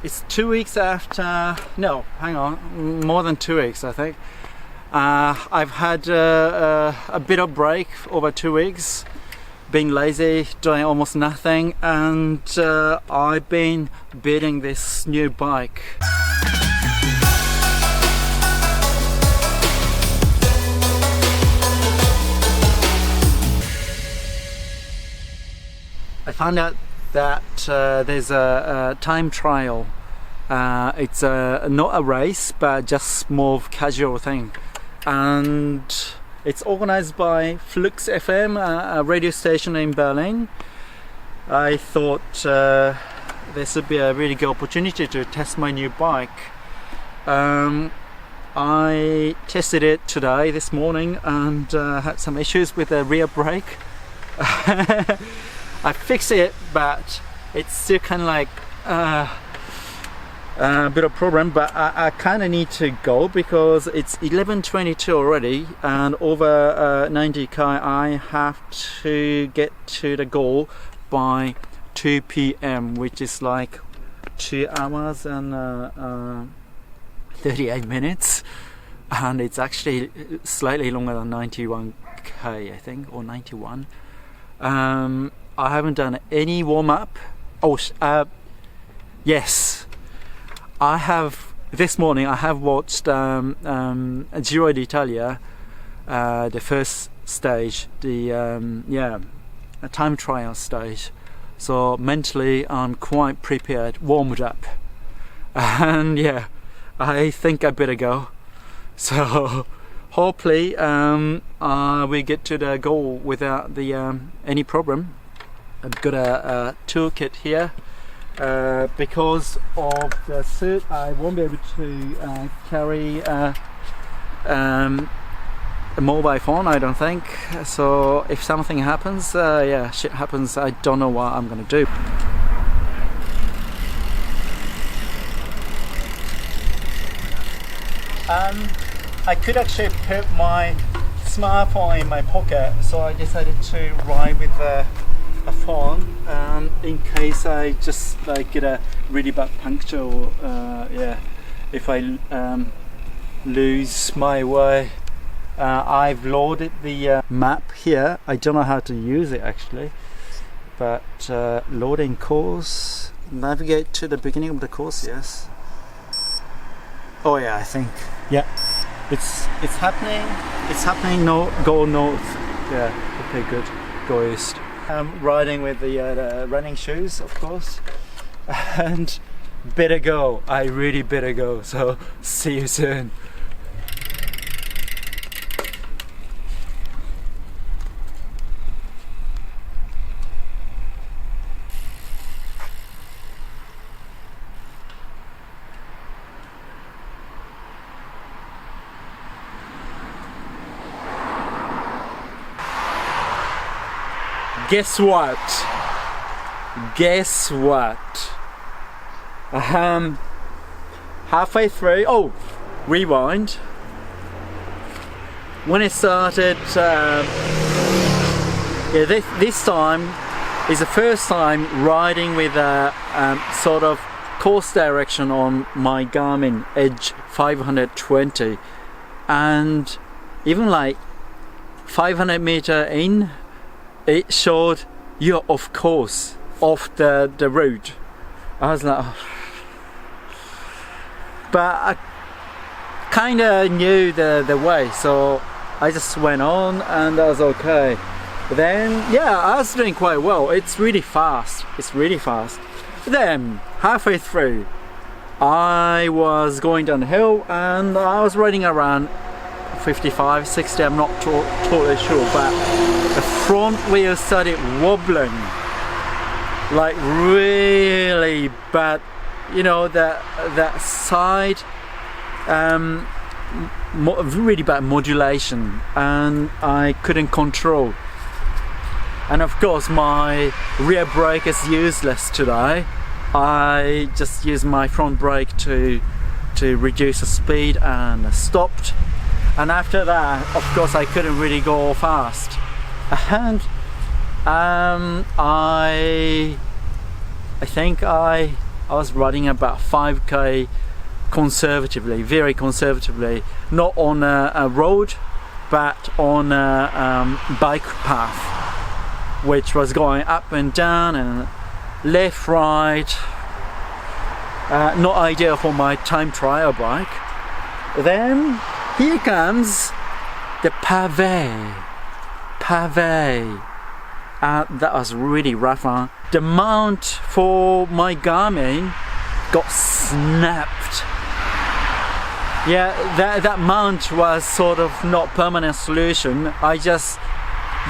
It's 2 weeks after, no, hang on, more than 2 weeks I think. I've had a bit of break over 2 weeks, being lazy, doing almost nothing, and I've been building this new bike. I found out that there's a time trial. It's not a race, but just more casual thing, and it's organized by Flux FM, a radio station in Berlin. I thought this would be a really good opportunity to test my new bike. I tested it today, this morning, and had some issues with the rear brake. I fixed it, but it's still kind of like a bit of problem, but I kind of need to go because it's 11:22 already, and over 90k I have to get to the goal by 2 p.m, which is like 2 hours and 38 minutes, and it's actually slightly longer than 91k I think, or 91. I haven't done any warm-up. Yes, I have. This morning I have watched Giro d'Italia, the first stage, the a time trial stage. So mentally I'm quite prepared, warmed up, and yeah, I think I better go. So hopefully we get to the goal without the any problem. I've got a toolkit here. Because of the suit, I won't be able to carry a mobile phone, I don't think. So if something happens, yeah, shit happens, I don't know what I'm gonna do. I could actually put my smartphone in my pocket, so I decided to ride with a phone in case I just like get a really bad puncture, or yeah, if I lose my way. I've loaded the map here. I don't know how to use it actually, but loading course, navigate to the beginning of the course. Yes. Oh yeah, I think yeah, it's happening. It's happening. No, go north. Yeah. Okay, good. Go east. I'm riding with the running shoes, of course, and better go. I really better go. So see you soon. Guess what? Guess what? Halfway through. Oh, rewind. When it started, yeah, this time is the first time riding with a sort of course direction on my Garmin Edge 520, and even like 500 meter in, it showed you're off course, off the route. I was like, oh. But I kind of knew the way, so I just went on and I was okay. But then, yeah, I was doing quite well. It's really fast. It's really fast. Then halfway through, I was going down the hill and I was riding around 55, 60. I'm not totally sure, but the front wheel started wobbling, like really bad. You know, that side, really bad modulation, and I couldn't control. And of course, my rear brake is useless today. I just used my front brake to reduce the speed and stopped. And after that, of course, I couldn't really go fast. And I think I I was riding about 5k conservatively, very conservatively, not on a road but on a bike path, which was going up and down and left, right. Not ideal for my time trial bike. Then here comes the pavé. That was really rough one. The mount for my Garmin got snapped. Yeah, that mount was sort of not permanent solution. I just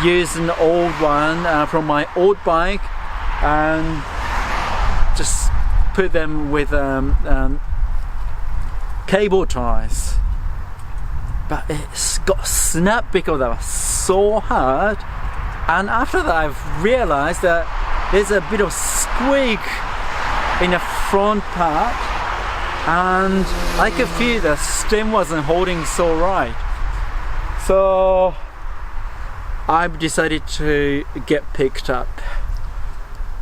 used an old one from my old bike and just put them with cable ties. But it got snapped because that was so hard. And after that I've realized that there's a bit of squeak in the front part, and I could feel the stem wasn't holding so right. So I've decided to get picked up.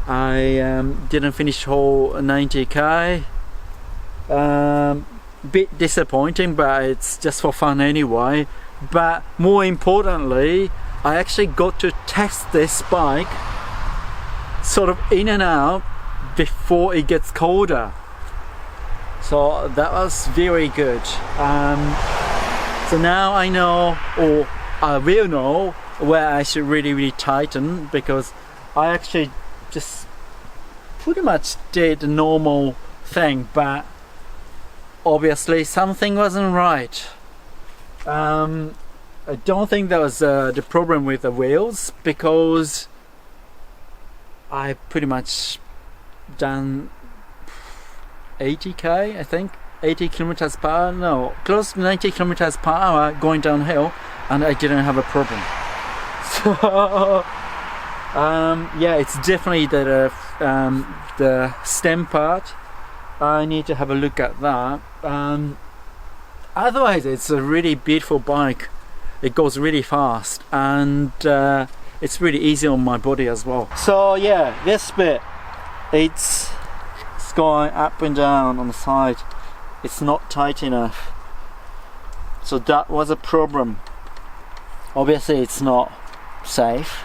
I didn't finish whole 90k. Bit disappointing, but it's just for fun anyway. But more importantly, I actually got to test this bike sort of in and out before it gets colder. So that was very good. So now I know, or I will know, where I should really tighten, because I actually just pretty much did the normal thing, but obviously something wasn't right. I don't think that was the problem with the wheels, because I pretty much done 80k, I think, 80 kilometers per hour, no, close to 90 kilometers per hour going downhill, and I didn't have a problem. So yeah, it's definitely the stem part. I need to have a look at that. Otherwise, it's a really beautiful bike. It goes really fast, and it's really easy on my body as well. So yeah, this bit, it's going up and down on the side. It's not tight enough. So that was a problem. Obviously it's not safe.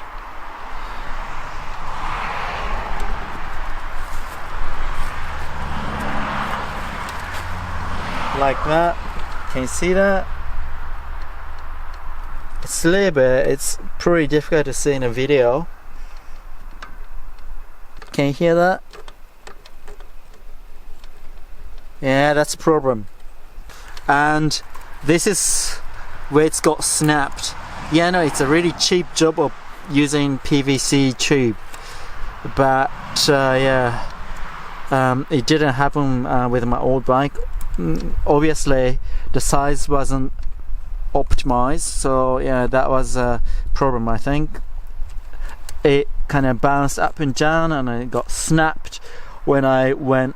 Like that. Can you see that? It's a little bit, it's pretty difficult to see in a video. Can you hear that? Yeah, that's a problem. And this is where it's got snapped. Yeah, no, it's a really cheap job of using PVC tube. But yeah, it didn't happen with my old bike. Obviously, the size wasn't optimized, so yeah, that was a problem. I think it kind of bounced up and down, and it got snapped when I went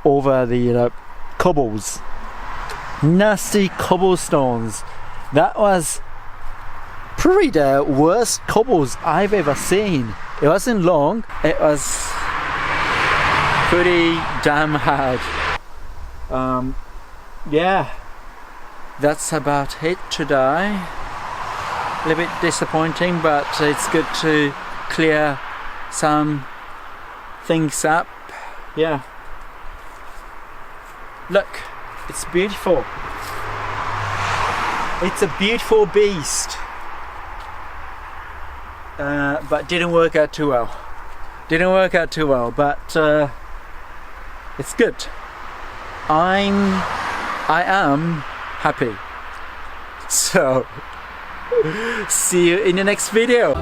over the cobbles, nasty cobblestones. That was probably the worst cobbles I've ever seen. It wasn't long, it was pretty damn hard. Yeah, that's about it today. A little bit disappointing, but it's good to clear some things up. Yeah, look, it's beautiful. It's a beautiful beast, but didn't work out too well. But it's good. I am happy. So see you in the next video.